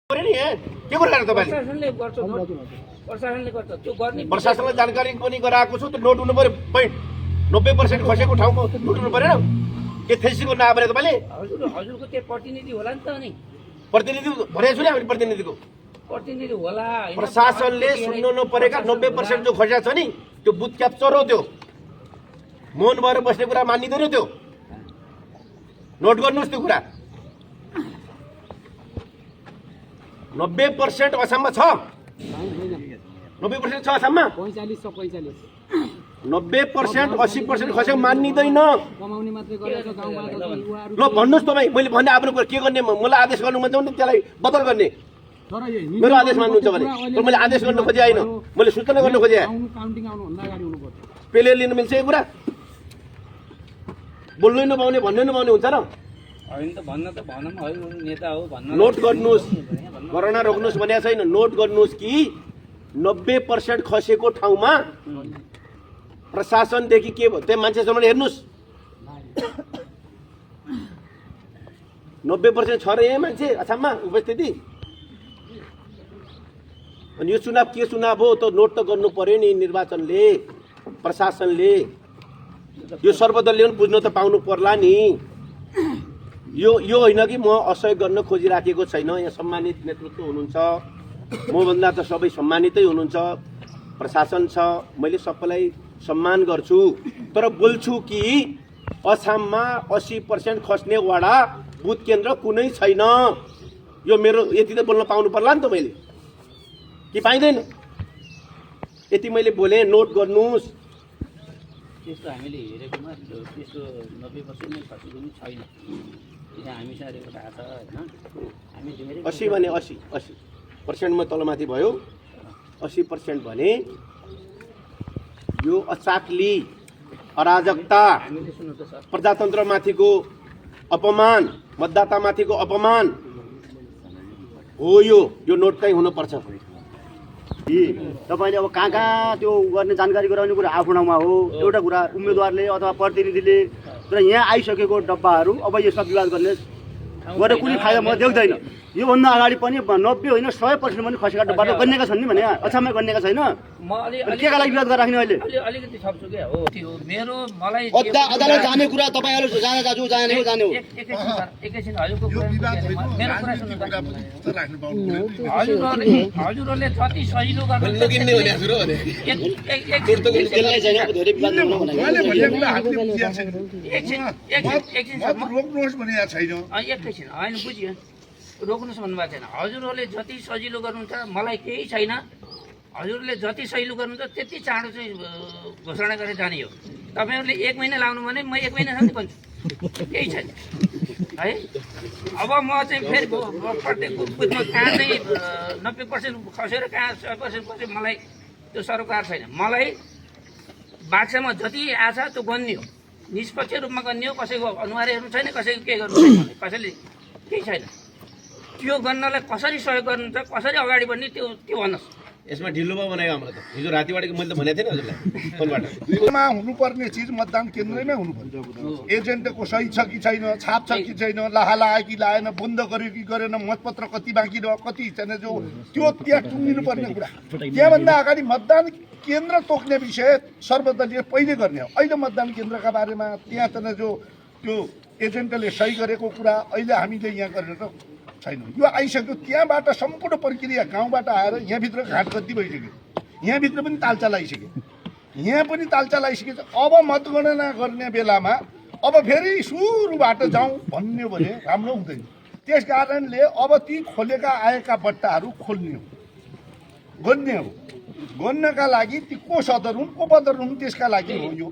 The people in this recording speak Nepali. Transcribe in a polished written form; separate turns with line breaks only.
के कुरा गर्नु तपाईँले प्रशासनलाई जानकारी पनि गराएको छु। त्यो नोट हुनु पर्यो। 90% खसेको ठाउँको नोट हुनु परेन के थेसीको नआबरे तपाईँले
हजुरको त्यो प्रतिनिधि होला नि त नि
प्रतिनिधि भनेको छु नि हामीले प्रतिनिधिको
प्रतिनिधि होला
प्रशासनले सुन्नु नपरेका 90% जो खसेको छ नि त्यो बुथ क्याप्चर हो। त्यो मौन भएर बस्ने कुरा मानिँदैन। त्यो नोट गर्नुहोस् त्यो कुरा 90% असममा छ। 90% छ असममा 90% 80% खसेको मानिँदैन। ल भन्नुहोस् तपाईँ मैले भन्ने आफ्नो कुरा के गर्ने मलाई आदेश गर्नु मन छ भने त्यसलाई बदल गर्ने मेरो आदेश मान्नुहुन्छ भने तर मैले आदेश गर्न खोजे होइन मैले सूचना गर्न खोजे पेले लिनु मिल्छ यो कुरा बोल्नै नपाउने भन्नै नपाउने हुन्छ र नोट गर्नुहोस् कोरोना रोक्नुहोस् भनेको छैन। नोट गर्नुहोस् कि 90% खसेको ठाउँमा प्रशासनदेखि के भयो त्यहाँ मान्छेसम्म हेर्नुहोस् 90% छ र यहाँ मान्छे असममा उपस्थिति। अनि यो चुनाव के चुनाव हो त नोट त गर्नु पर्यो नि निर्वाचनले प्रशासनले यो सर्वदलीय पनि बुझ्न त पाउनु पर्ला नि। यो होइन कि म असहयोग गर्न खोजिराखेको छैन। यहाँ सम्मानित नेतृत्व हुनुहुन्छ मभन्दा त सबै सम्मानितै हुनुहुन्छ प्रशासन छ मैले सबैलाई सम्मान गर्छु तर बोल्छु कि असममा 80% खस्ने वडा बुथ केन्द्र कुनै छैन। यो मेरो यति त बोल्न पाउनु पर्ला नि त मैले कि पाइँदैन यति मैले बोलेँ। नोट गर्नुहोस्
त्यस्तो हामीले हेरेकोमा त्यस्तो 90% नै खसेको नि छैन। हामीसँग रेकर्ड आएको छ होइन हामी 80
भने 80% मा तलमाथि भयो 80% भने यो अचाक्ली अराजकता प्रजातन्त्रमाथिको अपमान मतदातामाथिको अपमान हो। यो नोट चाहिँ हुनुपर्छ।
तपाईले अब कहाँ कहाँ त्यो गर्ने जानकारी गराउने कुरा आफ्नो ठाउँमा हो एउटा कुरा उम्मेदवारले अथवा प्रतिनिधिले तर यहाँ आइसकेको डब्बाहरू अब यसमा विवाद गर्ने गरेर कुनै फाइदा म देख्दैन। योभन्दा अगाडि पनि 90 होइन 100% पनि खसेका डब्बाहरू गनिएका छन् नि भने अछाममै गनिएका छैन।
म
केका लागि विवाद गरिराख्ने अहिले
अलिकति थप्छु के हो त्यो मेरो मलाई
अदालत जाने कुरा तपाईहरु जाने दाजु जाने हो जाने हो
एकैछिन हजुरको मेरो कुरा सुन्नु हजुरले जति सजिलो एकैछिन होइन बुझ्यो रोक्नुहोस् भन्नुभएको छैन। हजुरहरूले जति सजिलो गर्नुहुन्छ मलाई केही छैन। हजुरले जति सजिलो गर्नुहुन्छ त्यति चाँडो चाहिँ घोषणा गरेर जाने हो। तपाईँहरूले 1 महिना लाउनु भने म 1 महिनासम्म भन्छु केही छैन है। अब म चाहिँ फेरि प्रत्येक बुथमा कहाँ चाहिँ 90% खसेर कहाँ 100% खसेर मलाई त्यो सरोकार छैन। मलाई बाक्सामा जति आछ त्यो गन्ने हो निष्पक्ष रूपमा गन्ने हो। कसैको अनुहार हेर्नु छैन कसैको के गर्नु छैन कसैले केही छैन। त्यो गर्नलाई कसरी सहयोग गर्नुहुन्छ कसरी अगाडि बढ्ने त्यो भन्नुहोस्।
यसमा ढिलोमा बनायो हाम्रो त हिजो रातिबाटको मैले त भनेको थिएँ नि हजुरलाई फोनबाट
हुनुपर्ने चिज मतदान केन्द्रमै हुनुपर्छ। एजेन्टको सही छ कि छैन छाप छ कि छैन लाहा लाग्यो कि लागेन बन्द गर्यो कि गरेन मतपत्र कति बाँकी रह्यो कति छैन जो त्यो त्यहाँ टुङ्गिनु पर्ने कुरा। त्यहाँभन्दा अगाडि मतदान केन्द्र तोक्ने विषय सर्वदलीय पहिले गर्ने हो। अहिले मतदान केन्द्रका बारेमा त्यहाँ त जो त्यो एजेन्टले सही गरेको कुरा अहिले हामीले यहाँ गरेर त छैन। यो आइसक्यो त्यहाँबाट सम्पूर्ण प्रक्रिया गाउँबाट आएर यहाँभित्र घाटगद्दी भइसक्यो। यहाँभित्र पनि तालचाल आइसक्यो यहाँ पनि तालचाल आइसकेको छ। अब मतगणना गर्ने बेलामा अब फेरि सुरुबाट जाउँ भन्ने भने राम्रो हुँदैन। त्यस कारणले अब ती खोलेका आएका बट्टाहरू खोल्ने हो गन्ने हो। गन्नका लागि ती को सदर हुन् को पदर हुन् त्यसका लागि हो यो